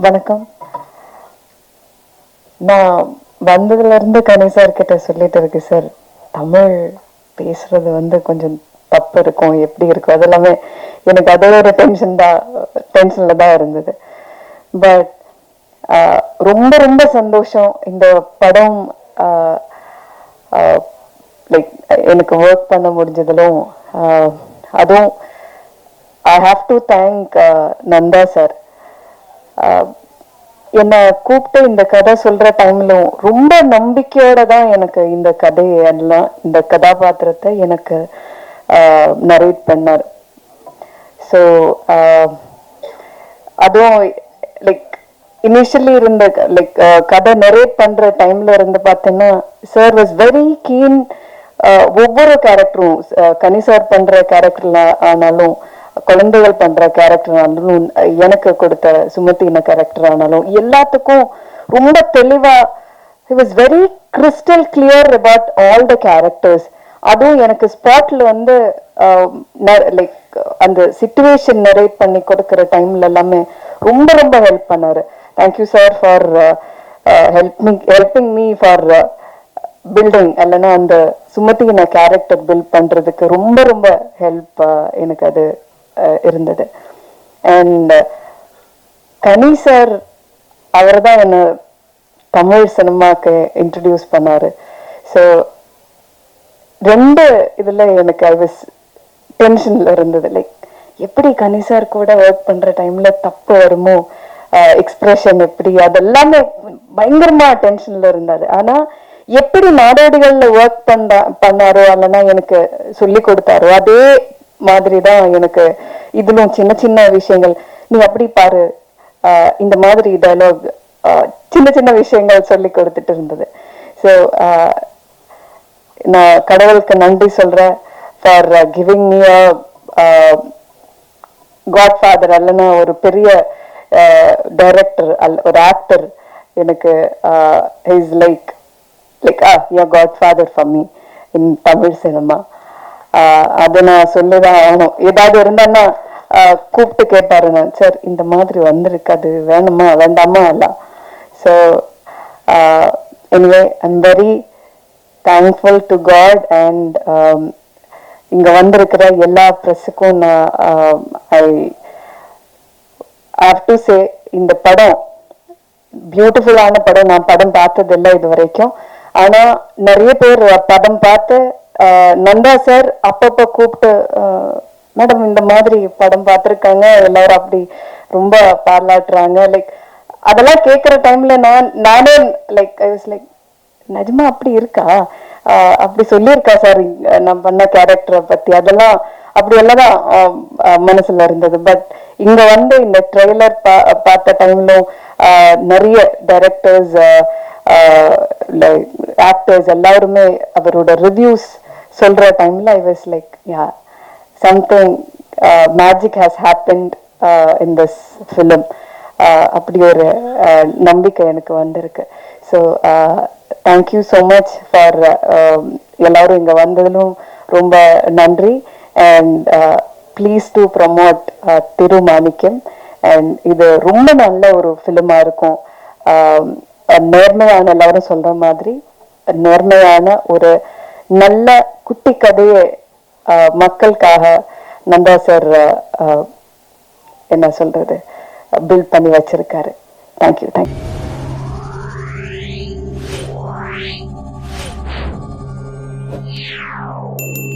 வணக்கம். நான் வந்ததுல இருந்து கணேஷ் சார் கிட்ட சொல்லிட்டு இருக்கு சார், தமிழ் பேசுறது கொஞ்சம் தப்பு இருக்கும், எப்படி இருக்கும், அதெல்லாமே எனக்கு அதோட ஒரு டென்ஷன்ல தான் இருந்தது. பட் ரொம்ப ரொம்ப சந்தோஷம் இந்த படம் லைக் எனக்கு ஒர்க் பண்ண முடிஞ்சதிலும். அதுவும் I have to thank Nanda sir. என்னை கூப்பிட்டு இந்த கதை சொல்ற டைம்லும் ரொம்ப நம்பிக்கையோட தான் எனக்கு இந்த கதையெல்லாம், இந்த கதாபாத்திரத்தை எனக்கு நரேட் பண்ணார். ஸோ அதுவும் லைக் இனிஷியலி இருந்த லைக் கதை நரேட் பண்ற டைம்ல இருந்து பார்த்தீங்கன்னா சார் வாஸ் வெரி கீன். ஒவ்வொரு கேரக்டரும் கனி சார் பண்ற கேரக்டர்ல ஆனாலும், குழந்தைகள் பண்ற கேரக்டர் ஆனாலும், எனக்கு கொடுத்த சுமத்தின கேரக்டர் ஆனாலும், எல்லாத்துக்கும் ரொம்ப தெளிவா he was very crystal clear about all the characters. அதுவும் எனக்கு ஸ்பாட்ல லைக் அந்த சிச்சுவேஷன் நரேட் பண்ணி கொடுக்கிற டைம்ல எல்லாமே ரொம்ப ரொம்ப ஹெல்ப் பண்ணாரு. Thank you sir for helping me for building. இல்லைன்னா அந்த சுமத்தின கேரக்டர் பில்ட் பண்றதுக்கு ரொம்ப ரொம்ப ஹெல்ப் எனக்கு அது இருந்தது. அண்ட் கனி சார் அவர் தான் என்ன தமிழ் சினிமாக்கு இன்ட்ரடியூஸ் பண்ணாரு. ஸோ ரெண்டு இதுல எனக்கு ஐ வாஸ் டென்ஷன்ல இருந்தது. லைக் எப்படி கனி சார் கூட ஒர்க் பண்ற டைம்ல தப்பு வருமோ, எக்ஸ்பிரஷன் எப்படி, அதெல்லாமே பயங்கரமா டென்ஷன்ல இருந்தாரு. ஆனா எப்படி நாடோடிகள்ல ஒர்க் பண்ணாரோ இல்லைன்னா எனக்கு சொல்லி கொடுத்தாரோ அதே மாதிரிதான் எனக்கு இதுலும் சின்ன சின்ன விஷயங்கள், நீ அப்படி பாரு, இந்த மாதிரி டயலாக், சின்ன சின்ன விஷயங்கள் சொல்லி கொடுத்துட்டு இருந்தது. ஸோ நான் கடவுளுக்கு நன்றி சொல்றேன் ஃபார் கிவிங் மீ காட்ஃபாதர். அல்லனா ஒரு பெரிய டைரக்டர், ஒரு ஆக்டர் எனக்கு is like Godfather for me in Tamil cinema. அதை நான் சொல்லிதான் ஆகணும். ஏதாவது இருந்தான்னா கூப்பிட்டு கேட்டாரு, நான் சார் இந்த மாதிரி வந்திருக்கு, அது வேணுமா வேண்டாமா எல்லாம். So anyway I'm very thankful to God. And இங்க வந்திருக்கிற எல்லா ப்ரெஸ்ஸுக்கும் நான் ஐ ஹாவ் டு சே, இந்த படம் பியூட்டிஃபுல்லான படம். நான் படம் பார்த்தது இல்லை இது வரைக்கும். ஆனா நிறைய பேர் படம் பார்த்து நந்தா சார் அப்பப்போ கூப்பிட்டு, மேடம் இந்த மாதிரி படம் பார்த்துருக்காங்க, எல்லாரும் அப்படி ரொம்ப பாராட்டுறாங்க. லைக் அதெல்லாம் கேட்குற டைம்ல நானே லைக் ஐ வாஸ் லைக், நிஜமா அப்படி இருக்கா, அப்படி சொல்லியிருக்கா சார் நான் பண்ண கேரக்டரை பத்தி, அதெல்லாம் அப்படி எல்லாம் தான் மனசுல இருந்தது. பட் இங்க இந்த ட்ரெய்லர் பார்த்த டைம்லும் நிறைய டைரக்டர்ஸ், ஆக்டர்ஸ் எல்லாருமே அவரோட ரிவ்யூஸ் சொல்ற டைம்ல I was like, yeah something magic has happened in this film. அப்படி ஒரு நம்பிக்கை எனக்கு வந்திருக்கு. So thank you so much for எல்லாரும் இங்க வந்ததிலும் ரொம்ப நன்றி. And please to promote Thirumanickam. And இது ரொம்ப நல்ல ஒரு ஃபிலிமா இருக்கும். நேர்மையான, எல்லாரும் சொல்ற மாதிரி நேர்மையான ஒரு நல்ல குட்டி கதையை மக்களுக்காக நந்தா சார் என்ன சொல்றது பில்ட் பண்ணி வச்சிருக்காரு. Thank you thank you. Yeah.